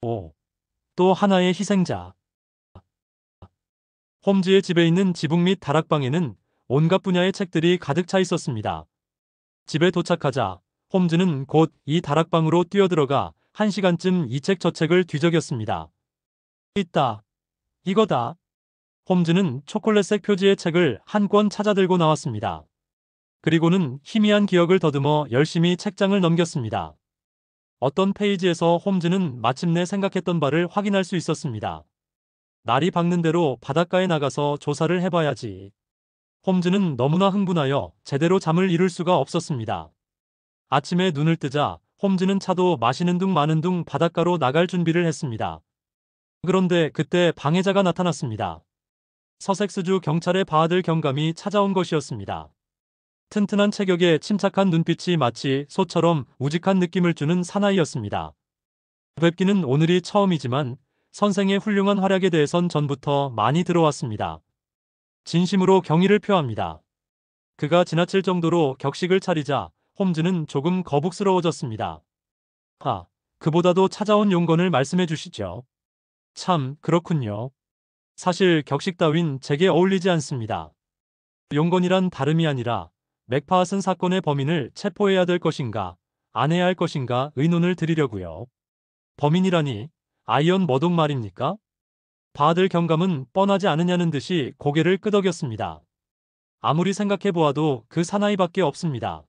오, 또 하나의 희생자. 홈즈의 집에 있는 지붕 및 다락방에는 온갖 분야의 책들이 가득 차 있었습니다. 집에 도착하자 홈즈는 곧 이 다락방으로 뛰어들어가 1시간쯤 이 책 저 책을 뒤적였습니다. 있다. 이거다. 홈즈는 초콜릿색 표지의 책을 한 권 찾아 들고 나왔습니다. 그리고는 희미한 기억을 더듬어 열심히 책장을 넘겼습니다. 어떤 페이지에서 홈즈는 마침내 생각했던 바를 확인할 수 있었습니다. 날이 밝는 대로 바닷가에 나가서 조사를 해봐야지. 홈즈는 너무나 흥분하여 제대로 잠을 이룰 수가 없었습니다. 아침에 눈을 뜨자 홈즈는 차도 마시는 둥 마는 둥 바닷가로 나갈 준비를 했습니다. 그런데 그때 방해자가 나타났습니다. 서섹스주 경찰의 바하들 경감이 찾아온 것이었습니다. 튼튼한 체격에 침착한 눈빛이 마치 소처럼 우직한 느낌을 주는 사나이였습니다. 뵙기는 오늘이 처음이지만 선생의 훌륭한 활약에 대해선 전부터 많이 들어왔습니다. 진심으로 경의를 표합니다. 그가 지나칠 정도로 격식을 차리자 홈즈는 조금 거북스러워졌습니다. 그보다도 찾아온 용건을 말씀해 주시죠. 참, 그렇군요. 사실 격식 따윈 제게 어울리지 않습니다. 용건이란 다름이 아니라 맥파슨 사건의 범인을 체포해야 될 것인가, 안 해야 할 것인가 의논을 드리려고요. 범인이라니, 아이언 머독 말입니까? 바하들 경감은 뻔하지 않으냐는 듯이 고개를 끄덕였습니다. 아무리 생각해 보아도 그 사나이밖에 없습니다.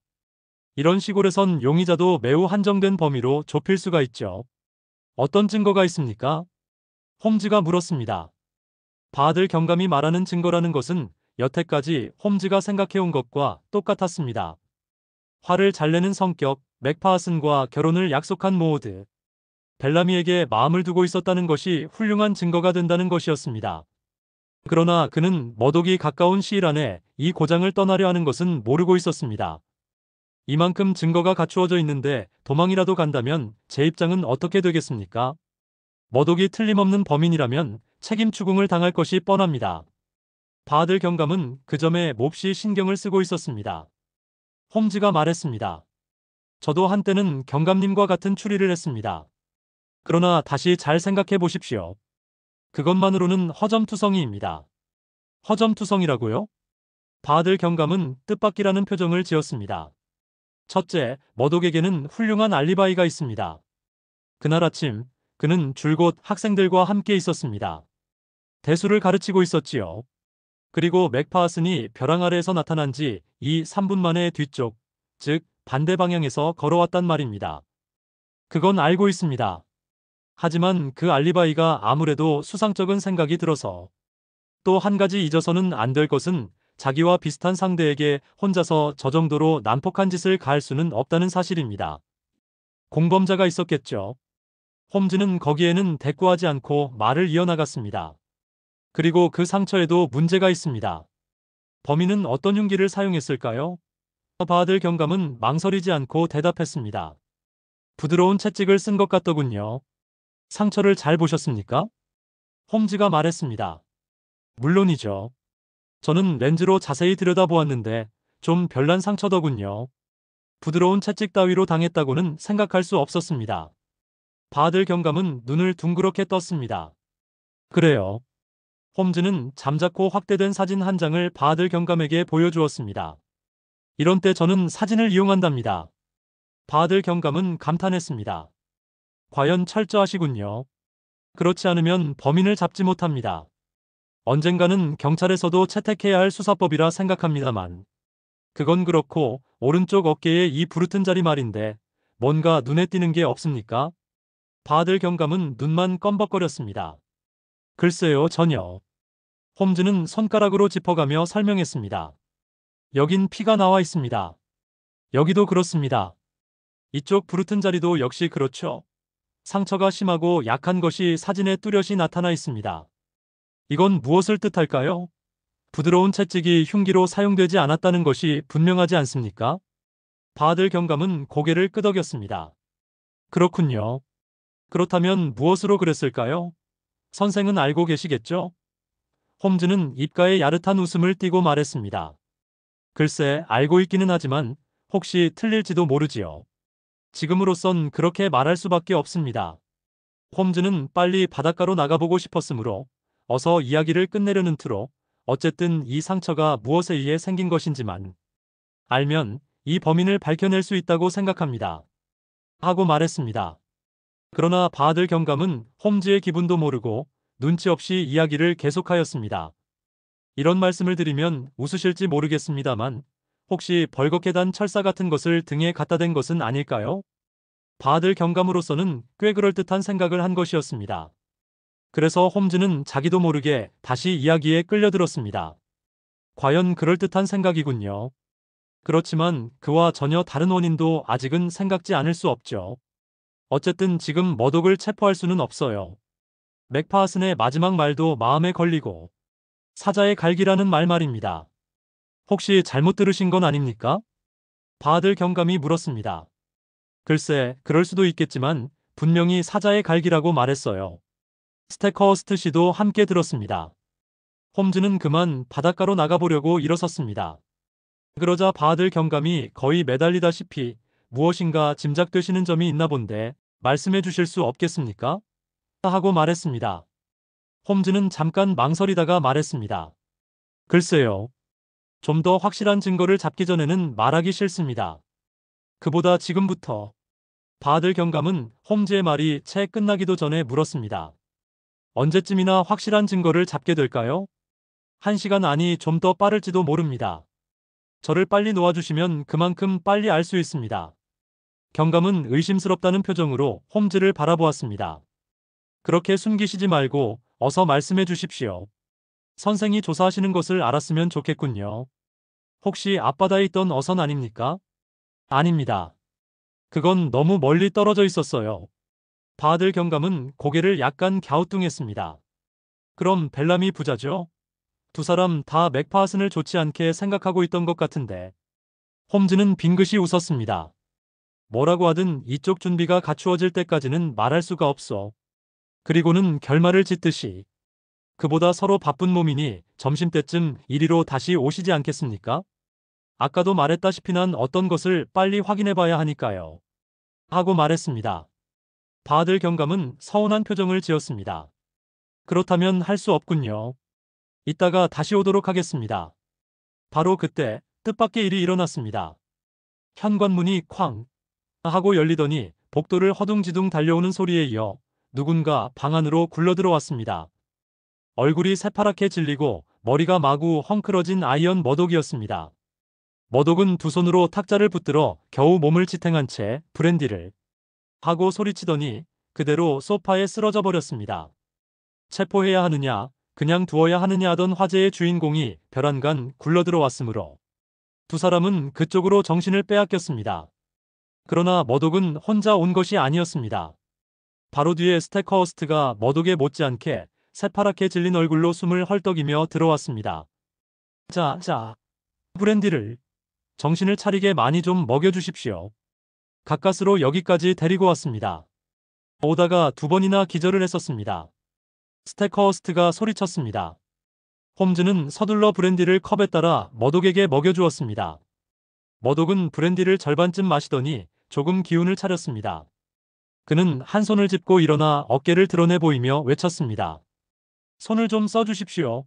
이런 시골에선 용의자도 매우 한정된 범위로 좁힐 수가 있죠. 어떤 증거가 있습니까? 홈즈가 물었습니다. 바하들 경감이 말하는 증거라는 것은 여태까지 홈즈가 생각해온 것과 똑같았습니다. 화를 잘 내는 성격, 맥파슨과 결혼을 약속한 모드, 벨라미에게 마음을 두고 있었다는 것이 훌륭한 증거가 된다는 것이었습니다. 그러나 그는 머독이 가까운 시일 안에 이 고장을 떠나려 하는 것은 모르고 있었습니다. 이만큼 증거가 갖추어져 있는데 도망이라도 간다면 제 입장은 어떻게 되겠습니까? 머독이 틀림없는 범인이라면 책임 추궁을 당할 것이 뻔합니다. 바하들 경감은 그 점에 몹시 신경을 쓰고 있었습니다. 홈즈가 말했습니다. 저도 한때는 경감님과 같은 추리를 했습니다. 그러나 다시 잘 생각해 보십시오. 그것만으로는 허점투성이입니다. 허점투성이라고요? 바하들 경감은 뜻밖이라는 표정을 지었습니다. 첫째, 머독에게는 훌륭한 알리바이가 있습니다. 그날 아침, 그는 줄곧 학생들과 함께 있었습니다. 대수를 가르치고 있었지요. 그리고 맥파슨이 벼랑 아래에서 나타난 지 이 3분 만에 뒤쪽, 즉 반대 방향에서 걸어왔단 말입니다. 그건 알고 있습니다. 하지만 그 알리바이가 아무래도 수상쩍은 생각이 들어서 또 한 가지 잊어서는 안 될 것은 자기와 비슷한 상대에게 혼자서 저 정도로 난폭한 짓을 가할 수는 없다는 사실입니다. 공범자가 있었겠죠. 홈즈는 거기에는 대꾸하지 않고 말을 이어나갔습니다. 그리고 그 상처에도 문제가 있습니다. 범인은 어떤 흉기를 사용했을까요? 바하들 경감은 망설이지 않고 대답했습니다. 부드러운 채찍을 쓴 것 같더군요. 상처를 잘 보셨습니까? 홈즈가 말했습니다. 물론이죠. 저는 렌즈로 자세히 들여다보았는데 좀 별난 상처더군요. 부드러운 채찍 따위로 당했다고는 생각할 수 없었습니다. 바하들 경감은 눈을 둥그렇게 떴습니다. 그래요. 홈즈는 잠자코 확대된 사진 한 장을 바하들 경감에게 보여주었습니다. 이런 때 저는 사진을 이용한답니다. 바하들 경감은 감탄했습니다. 과연 철저하시군요. 그렇지 않으면 범인을 잡지 못합니다. 언젠가는 경찰에서도 채택해야 할 수사법이라 생각합니다만. 그건 그렇고 오른쪽 어깨에 이 부르튼 자리 말인데 뭔가 눈에 띄는 게 없습니까? 바하들 경감은 눈만 껌벅거렸습니다. 글쎄요, 전혀. 홈즈는 손가락으로 짚어가며 설명했습니다. 여긴 피가 나와 있습니다. 여기도 그렇습니다. 이쪽 부르튼 자리도 역시 그렇죠. 상처가 심하고 약한 것이 사진에 뚜렷이 나타나 있습니다. 이건 무엇을 뜻할까요? 부드러운 채찍이 흉기로 사용되지 않았다는 것이 분명하지 않습니까? 바하들 경감은 고개를 끄덕였습니다. 그렇군요. 그렇다면 무엇으로 그랬을까요? 선생은 알고 계시겠죠? 홈즈는 입가에 야릇한 웃음을 띠고 말했습니다. 글쎄, 알고 있기는 하지만 혹시 틀릴지도 모르지요. 지금으로선 그렇게 말할 수밖에 없습니다. 홈즈는 빨리 바닷가로 나가보고 싶었으므로 어서 이야기를 끝내려는 투로 어쨌든 이 상처가 무엇에 의해 생긴 것인지만 알면 이 범인을 밝혀낼 수 있다고 생각합니다. 하고 말했습니다. 그러나 바하들 경감은 홈즈의 기분도 모르고 눈치 없이 이야기를 계속하였습니다. 이런 말씀을 드리면 웃으실지 모르겠습니다만 혹시 벌겋게 단 철사 같은 것을 등에 갖다 댄 것은 아닐까요? 바하들 경감으로서는 꽤 그럴듯한 생각을 한 것이었습니다. 그래서 홈즈는 자기도 모르게 다시 이야기에 끌려들었습니다. 과연 그럴듯한 생각이군요. 그렇지만 그와 전혀 다른 원인도 아직은 생각지 않을 수 없죠. 어쨌든 지금 머독을 체포할 수는 없어요. 맥파슨의 마지막 말도 마음에 걸리고 사자의 갈기라는 말 말입니다. 혹시 잘못 들으신 건 아닙니까? 바하들 경감이 물었습니다. 글쎄, 그럴 수도 있겠지만 분명히 사자의 갈기라고 말했어요. 스테커허스트 씨도 함께 들었습니다. 홈즈는 그만 바닷가로 나가보려고 일어섰습니다. 그러자 바하들 경감이 거의 매달리다시피 무엇인가 짐작되시는 점이 있나 본데 말씀해 주실 수 없겠습니까? 하고 말했습니다. 홈즈는 잠깐 망설이다가 말했습니다. 글쎄요. 좀 더 확실한 증거를 잡기 전에는 말하기 싫습니다. 그보다 지금부터. 바하들 경감은 홈즈의 말이 채 끝나기도 전에 물었습니다. 언제쯤이나 확실한 증거를 잡게 될까요? 1시간 아니 좀 더 빠를지도 모릅니다. 저를 빨리 놓아주시면 그만큼 빨리 알 수 있습니다. 경감은 의심스럽다는 표정으로 홈즈를 바라보았습니다. 그렇게 숨기시지 말고 어서 말씀해 주십시오. 선생이 조사하시는 것을 알았으면 좋겠군요. 혹시 앞바다에 있던 어선 아닙니까? 아닙니다. 그건 너무 멀리 떨어져 있었어요. 바하들 경감은 고개를 약간 갸우뚱했습니다. 그럼 벨람이 부자죠? 두 사람 다 맥파슨을 좋지 않게 생각하고 있던 것 같은데. 홈즈는 빙긋이 웃었습니다. 뭐라고 하든 이쪽 준비가 갖추어질 때까지는 말할 수가 없어. 그리고는 결말을 짓듯이. 그보다 서로 바쁜 몸이니 점심때쯤 이리로 다시 오시지 않겠습니까? 아까도 말했다시피 난 어떤 것을 빨리 확인해 봐야 하니까요. 하고 말했습니다. 바하들 경감은 서운한 표정을 지었습니다. 그렇다면 할 수 없군요. 이따가 다시 오도록 하겠습니다. 바로 그때 뜻밖의 일이 일어났습니다. 현관문이 쾅 하고 열리더니 복도를 허둥지둥 달려오는 소리에 이어 누군가 방 안으로 굴러들어왔습니다. 얼굴이 새파랗게 질리고 머리가 마구 헝클어진 아이언 머독이었습니다. 머독은 두 손으로 탁자를 붙들어 겨우 몸을 지탱한 채 브랜디를 하고 소리치더니 그대로 소파에 쓰러져 버렸습니다. 체포해야 하느냐 그냥 두어야 하느냐 하던 화제의 주인공이 벼랑간 굴러들어왔으므로 두 사람은 그쪽으로 정신을 빼앗겼습니다. 그러나 머독은 혼자 온 것이 아니었습니다. 바로 뒤에 스테커허스트가 머독에 못지않게 새파랗게 질린 얼굴로 숨을 헐떡이며 들어왔습니다. 자, 브랜디를 정신을 차리게 많이 좀 먹여주십시오. 가까스로 여기까지 데리고 왔습니다. 오다가 두 번이나 기절을 했었습니다. 스테커허스트가 소리쳤습니다. 홈즈는 서둘러 브랜디를 컵에 따라 머독에게 먹여주었습니다. 머독은 브랜디를 절반쯤 마시더니 조금 기운을 차렸습니다. 그는 한 손을 짚고 일어나 어깨를 드러내 보이며 외쳤습니다. 손을 좀 써주십시오.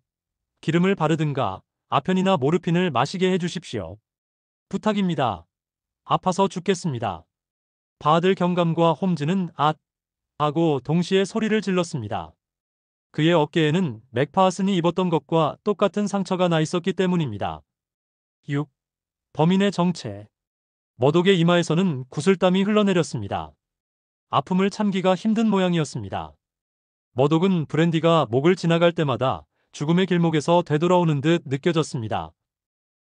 기름을 바르든가 아편이나 모르핀을 마시게 해주십시오. 부탁입니다. 아파서 죽겠습니다. 바하들 경감과 홈즈는 앗! 하고 동시에 소리를 질렀습니다. 그의 어깨에는 맥파슨이 입었던 것과 똑같은 상처가 나 있었기 때문입니다. 6. 범인의 정체. 머독의 이마에서는 구슬땀이 흘러내렸습니다. 아픔을 참기가 힘든 모양이었습니다. 머독은 브랜디가 목을 지나갈 때마다 죽음의 길목에서 되돌아오는 듯 느껴졌습니다.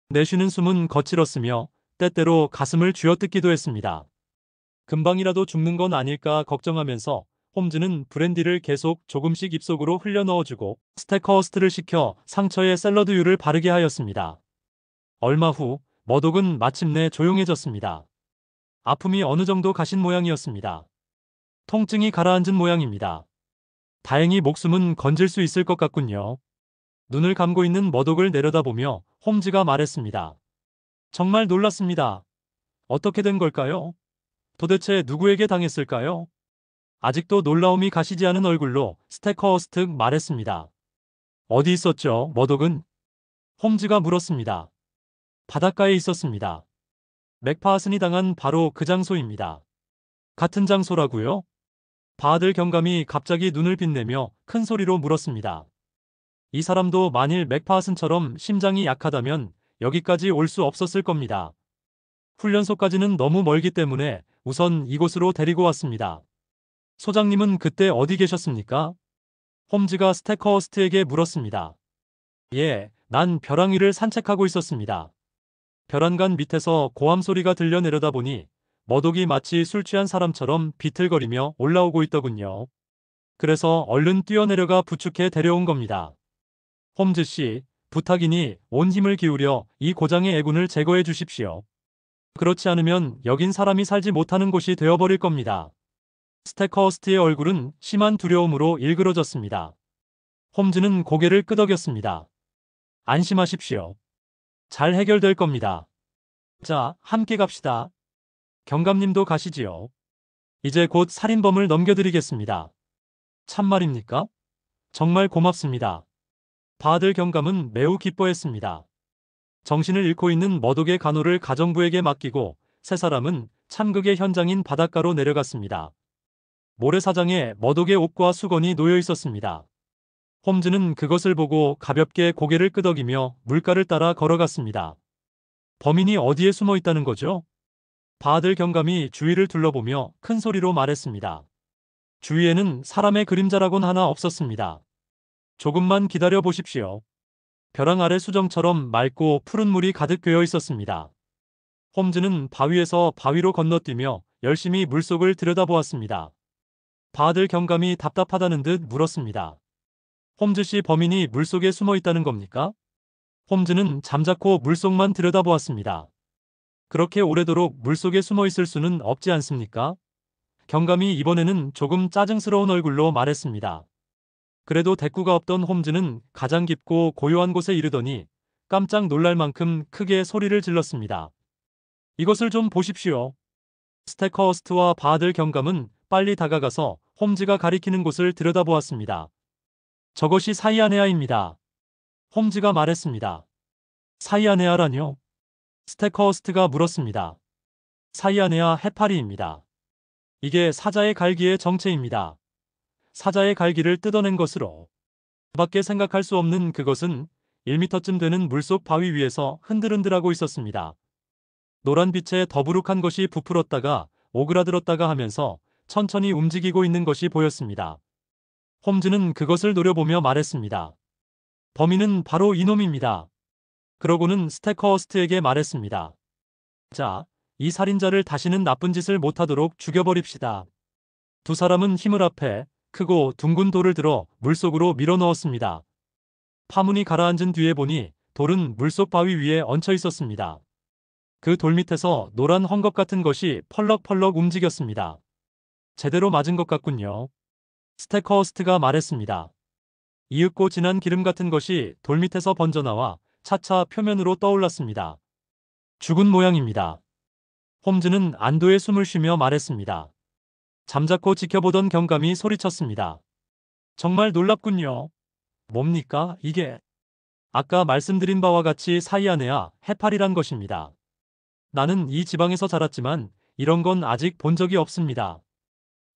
내쉬는 숨은 거칠었으며 때때로 가슴을 쥐어뜯기도 했습니다. 금방이라도 죽는 건 아닐까 걱정하면서 홈즈는 브랜디를 계속 조금씩 입속으로 흘려 넣어주고 스테커허스트를 시켜 상처에 샐러드유를 바르게 하였습니다. 얼마 후 머독은 마침내 조용해졌습니다. 아픔이 어느 정도 가신 모양이었습니다. 통증이 가라앉은 모양입니다. 다행히 목숨은 건질 수 있을 것 같군요. 눈을 감고 있는 머독을 내려다보며 홈즈가 말했습니다. 정말 놀랐습니다. 어떻게 된 걸까요? 도대체 누구에게 당했을까요? 아직도 놀라움이 가시지 않은 얼굴로 스테커허스트 말했습니다. 어디 있었죠, 머독은? 홈즈가 물었습니다. 바닷가에 있었습니다. 맥파슨이 당한 바로 그 장소입니다. 같은 장소라고요? 바하들 경감이 갑자기 눈을 빛내며 큰 소리로 물었습니다. 이 사람도 만일 맥파슨처럼 심장이 약하다면 여기까지 올 수 없었을 겁니다. 훈련소까지는 너무 멀기 때문에 우선 이곳으로 데리고 왔습니다. 소장님은 그때 어디 계셨습니까? 홈즈가 스테커허스트에게 물었습니다. 예, 난 벼랑 위를 산책하고 있었습니다. 벼란간 밑에서 고함 소리가 들려 내려다보니 머독이 마치 술 취한 사람처럼 비틀거리며 올라오고 있더군요. 그래서 얼른 뛰어내려가 부축해 데려온 겁니다. 홈즈 씨, 부탁이니 온 힘을 기울여 이 고장의 애군을 제거해 주십시오. 그렇지 않으면 여긴 사람이 살지 못하는 곳이 되어버릴 겁니다. 스테커허스트의 얼굴은 심한 두려움으로 일그러졌습니다. 홈즈는 고개를 끄덕였습니다. 안심하십시오. 잘 해결될 겁니다. 자, 함께 갑시다. 경감님도 가시지요. 이제 곧 살인범을 넘겨드리겠습니다. 참말입니까? 정말 고맙습니다. 바하들 경감은 매우 기뻐했습니다. 정신을 잃고 있는 머독의 간호를 가정부에게 맡기고 세 사람은 참극의 현장인 바닷가로 내려갔습니다. 모래사장에 머독의 옷과 수건이 놓여 있었습니다. 홈즈는 그것을 보고 가볍게 고개를 끄덕이며 물가를 따라 걸어갔습니다. 범인이 어디에 숨어 있다는 거죠? 바하들 경감이 주위를 둘러보며 큰 소리로 말했습니다. 주위에는 사람의 그림자라곤 하나 없었습니다. 조금만 기다려 보십시오. 벼랑 아래 수정처럼 맑고 푸른 물이 가득 괴어 있었습니다. 홈즈는 바위에서 바위로 건너뛰며 열심히 물속을 들여다보았습니다. 바하들 경감이 답답하다는 듯 물었습니다. 홈즈 씨, 범인이 물속에 숨어 있다는 겁니까? 홈즈는 잠자코 물속만 들여다보았습니다. 그렇게 오래도록 물속에 숨어 있을 수는 없지 않습니까? 경감이 이번에는 조금 짜증스러운 얼굴로 말했습니다. 그래도 대꾸가 없던 홈즈는 가장 깊고 고요한 곳에 이르더니 깜짝 놀랄 만큼 크게 소리를 질렀습니다. 이것을 좀 보십시오. 스테커허스트와 바하들 경감은 빨리 다가가서 홈즈가 가리키는 곳을 들여다보았습니다. 저것이 사이아네아입니다. 홈즈가 말했습니다. 사이아네아라뇨? 스테커허스트가 물었습니다. 사이아네아 해파리입니다. 이게 사자의 갈기의 정체입니다. 사자의 갈기를 뜯어낸 것으로. 밖에 생각할 수 없는 그것은 1m쯤 되는 물속 바위 위에서 흔들흔들하고 있었습니다. 노란 빛에 더부룩한 것이 부풀었다가 오그라들었다가 하면서 천천히 움직이고 있는 것이 보였습니다. 홈즈는 그것을 노려보며 말했습니다. 범인은 바로 이놈입니다. 그러고는 스테커허스트에게 말했습니다. 자, 이 살인자를 다시는 나쁜 짓을 못하도록 죽여버립시다. 두 사람은 힘을 합해 크고 둥근 돌을 들어 물속으로 밀어넣었습니다. 파문이 가라앉은 뒤에 보니 돌은 물속 바위 위에 얹혀 있었습니다. 그 돌 밑에서 노란 헝겊 같은 것이 펄럭펄럭 움직였습니다. 제대로 맞은 것 같군요. 스테커허스트가 말했습니다. 이윽고 진한 기름 같은 것이 돌 밑에서 번져나와 차차 표면으로 떠올랐습니다. 죽은 모양입니다. 홈즈는 안도의 숨을 쉬며 말했습니다. 잠자코 지켜보던 경감이 소리쳤습니다. 정말 놀랍군요. 뭡니까, 이게? 아까 말씀드린 바와 같이 사이아네아 해파리란 것입니다. 나는 이 지방에서 자랐지만 이런 건 아직 본 적이 없습니다.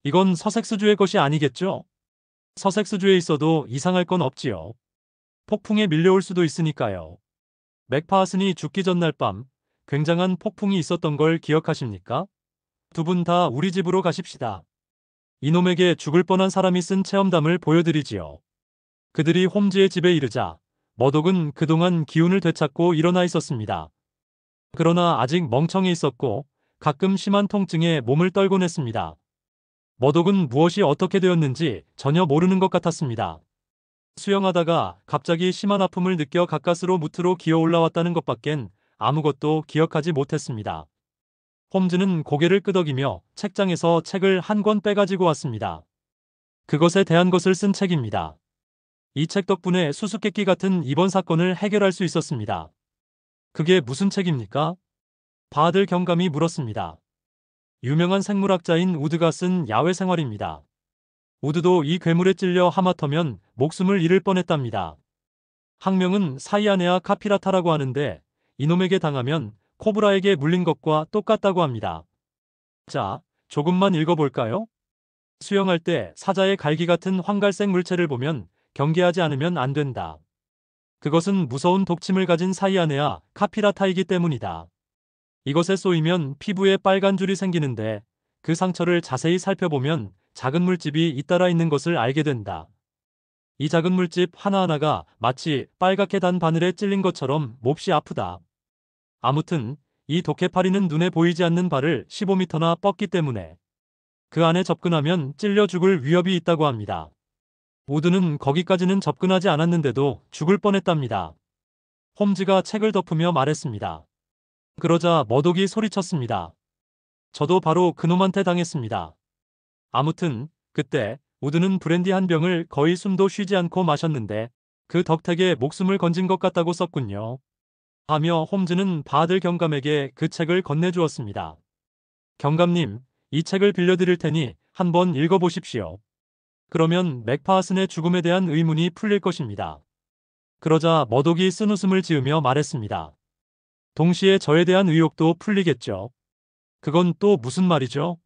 이건 서색스주의 것이 아니겠죠? 서색스주에 있어도 이상할 건 없지요. 폭풍에 밀려올 수도 있으니까요. 맥파슨이 죽기 전날 밤 굉장한 폭풍이 있었던 걸 기억하십니까? 두 분 다 우리 집으로 가십시다. 이놈에게 죽을 뻔한 사람이 쓴 체험담을 보여드리지요. 그들이 홈즈의 집에 이르자 머독은 그동안 기운을 되찾고 일어나 있었습니다. 그러나 아직 멍청해 있었고 가끔 심한 통증에 몸을 떨곤 했습니다. 머독은 무엇이 어떻게 되었는지 전혀 모르는 것 같았습니다. 수영하다가 갑자기 심한 아픔을 느껴 가까스로 무트로 기어 올라왔다는 것밖엔 아무것도 기억하지 못했습니다. 홈즈는 고개를 끄덕이며 책장에서 책을 한 권 빼가지고 왔습니다. 그것에 대한 것을 쓴 책입니다. 이 책 덕분에 수수께끼 같은 이번 사건을 해결할 수 있었습니다. 그게 무슨 책입니까? 바하들 경감이 물었습니다. 유명한 생물학자인 우드가 쓴 야외 생활입니다. 우드도 이 괴물에 찔려 하마터면 목숨을 잃을 뻔했답니다. 학명은 사이아네아 카피라타라고 하는데 이놈에게 당하면 코브라에게 물린 것과 똑같다고 합니다. 자, 조금만 읽어볼까요? 수영할 때 사자의 갈기 같은 황갈색 물체를 보면 경계하지 않으면 안 된다. 그것은 무서운 독침을 가진 사이아네아 카피라타이기 때문이다. 이것에 쏘이면 피부에 빨간 줄이 생기는데 그 상처를 자세히 살펴보면 작은 물집이 잇따라 있는 것을 알게 된다. 이 작은 물집 하나하나가 마치 빨갛게 단 바늘에 찔린 것처럼 몹시 아프다. 아무튼 이 독해파리는 눈에 보이지 않는 발을 15m나 뻗기 때문에 그 안에 접근하면 찔려 죽을 위협이 있다고 합니다. 우드는 거기까지는 접근하지 않았는데도 죽을 뻔했답니다. 홈즈가 책을 덮으며 말했습니다. 그러자 머독이 소리쳤습니다. 저도 바로 그놈한테 당했습니다. 아무튼 그때 우드는 브랜디 한 병을 거의 숨도 쉬지 않고 마셨는데 그 덕택에 목숨을 건진 것 같다고 썼군요. 하며 홈즈는 바들 경감에게 그 책을 건네주었습니다. 경감님, 이 책을 빌려드릴 테니 한번 읽어보십시오. 그러면 맥파슨의 죽음에 대한 의문이 풀릴 것입니다. 그러자 머독이 쓴웃음을 지으며 말했습니다. 동시에 저에 대한 의혹도 풀리겠죠. 그건 또 무슨 말이죠?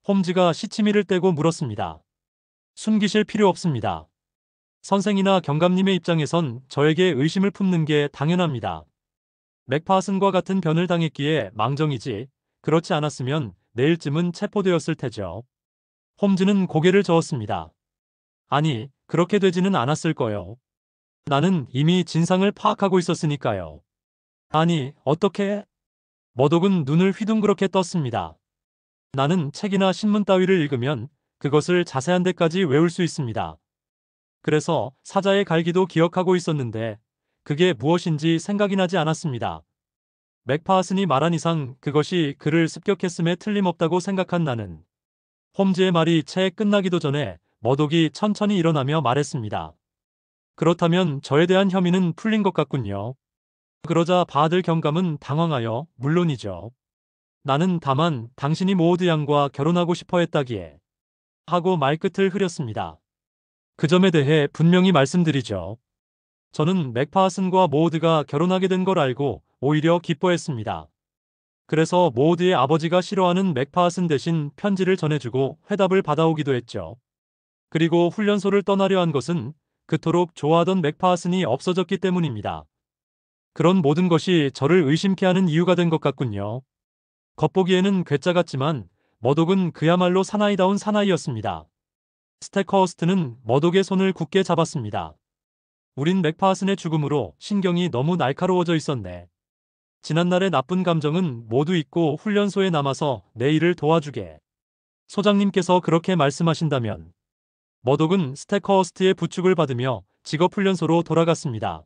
홈즈가 시치미를 떼고 물었습니다. 숨기실 필요 없습니다. 선생이나 경감님의 입장에선 저에게 의심을 품는 게 당연합니다. 맥파슨과 같은 변을 당했기에 망정이지 그렇지 않았으면 내일쯤은 체포되었을 테죠. 홈즈는 고개를 저었습니다. 아니, 그렇게 되지는 않았을 거요. 나는 이미 진상을 파악하고 있었으니까요. 아니, 어떻게? 머독은 눈을 휘둥그렇게 떴습니다. 나는 책이나 신문 따위를 읽으면 그것을 자세한 데까지 외울 수 있습니다. 그래서 사자의 갈기도 기억하고 있었는데 그게 무엇인지 생각이 나지 않았습니다. 맥파슨이 말한 이상 그것이 그를 습격했음에 틀림없다고 생각한 나는 홈즈의 말이 채 끝나기도 전에 머독이 천천히 일어나며 말했습니다. 그렇다면 저에 대한 혐의는 풀린 것 같군요. 그러자 바들 경감은 당황하여 물론이죠. 나는 다만 당신이 모드 양과 결혼하고 싶어 했다기에 하고 말끝을 흐렸습니다. 그 점에 대해 분명히 말씀드리죠. 저는 맥파슨과 모드가 결혼하게 된 걸 알고 오히려 기뻐했습니다. 그래서 모드의 아버지가 싫어하는 맥파슨 대신 편지를 전해주고 회답을 받아오기도 했죠. 그리고 훈련소를 떠나려 한 것은 그토록 좋아하던 맥파슨이 없어졌기 때문입니다. 그런 모든 것이 저를 의심케 하는 이유가 된 것 같군요. 겉보기에는 괴짜 같지만 머독은 그야말로 사나이다운 사나이였습니다. 스테커허스트는 머독의 손을 굳게 잡았습니다. 우린 맥파슨의 죽음으로 신경이 너무 날카로워져 있었네. 지난날의 나쁜 감정은 모두 잊고 훈련소에 남아서 내 일을 도와주게. 소장님께서 그렇게 말씀하신다면. 머독은 스테커허스트의 부축을 받으며 직업훈련소로 돌아갔습니다.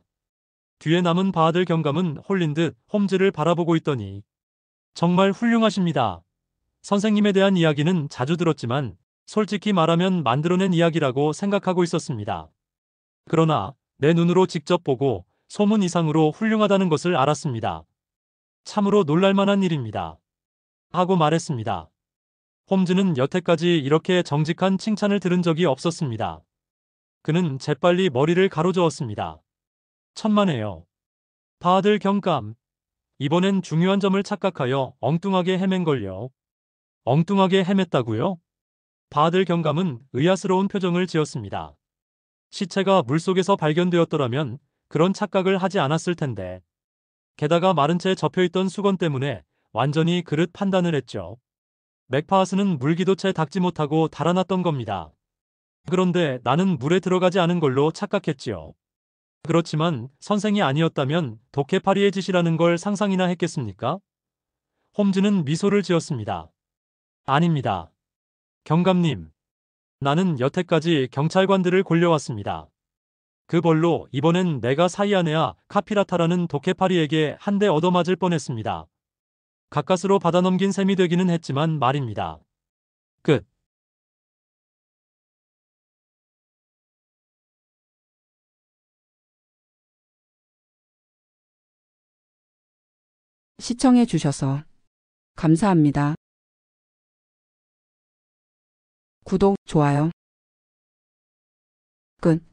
뒤에 남은 바들 경감은 홀린 듯 홈즈를 바라보고 있더니 정말 훌륭하십니다. 선생님에 대한 이야기는 자주 들었지만 솔직히 말하면 만들어낸 이야기라고 생각하고 있었습니다. 그러나 내 눈으로 직접 보고 소문 이상으로 훌륭하다는 것을 알았습니다. 참으로 놀랄만한 일입니다. 하고 말했습니다. 홈즈는 여태까지 이렇게 정직한 칭찬을 들은 적이 없었습니다. 그는 재빨리 머리를 가로저었습니다. 천만에요. 바들 경감. 이번엔 중요한 점을 착각하여 엉뚱하게 헤맨걸요. 엉뚱하게 헤맸다고요? 바들 경감은 의아스러운 표정을 지었습니다. 시체가 물속에서 발견되었더라면 그런 착각을 하지 않았을 텐데. 게다가 마른 채 접혀있던 수건 때문에 완전히 그릇 판단을 했죠. 맥파슨은 물기도 채 닦지 못하고 달아났던 겁니다. 그런데 나는 물에 들어가지 않은 걸로 착각했지요. 그렇지만 선생이 아니었다면 독해파리의 짓이라는 걸 상상이나 했겠습니까? 홈즈는 미소를 지었습니다. 아닙니다. 경감님. 나는 여태까지 경찰관들을 골려왔습니다. 그 벌로 이번엔 내가 사이아네아 카피라타라는 독해파리에게 한 대 얻어맞을 뻔했습니다. 가까스로 받아넘긴 셈이 되기는 했지만 말입니다. 끝. 시청해 주셔서 감사합니다. 구독, 좋아요. 끝.